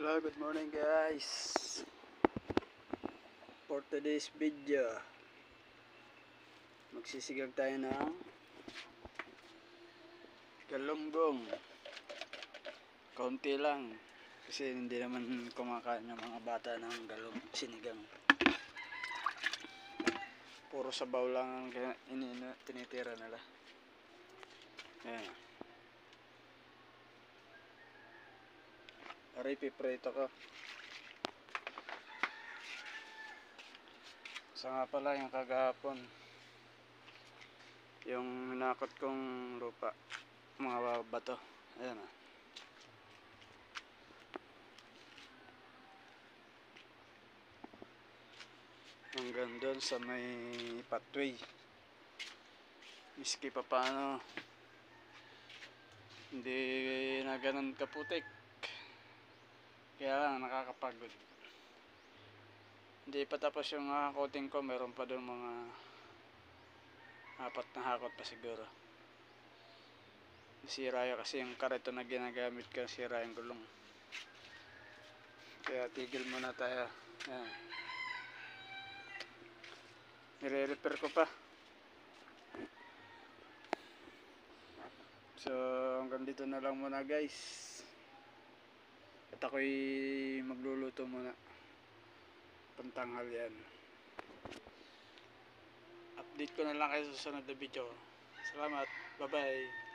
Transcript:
Hello, good morning guys. For today's video, magsisigag tayo ng galunggong. Kaunti lang kasi hindi naman kumakain ng mga bata ng sinigang. Puro sabaw lang ang tinitira nila. Ayan. Aray, piprito ko. Sa nga pala yung kagahapon, yung hinakot kong lupa, mga bato. Ayan ah. Hanggang doon sa may pathway. Miski pa paano, hindi na ganun kaputik. Kaya lang nakakapagod. Hindi pa tapos yung coating ko, meron pa doon mga 4 na hakot pa siguro. Nasira yun kasi yung karito na ginagamit ko, sira yung gulong. Kaya tigil muna tayo. Ayan. Nire-repair ko pa. So hanggang dito na lang muna guys. At ako'y magluluto muna. Pantanghal yan. Update ko na lang kayo sa susunod na video. Salamat. Bye bye.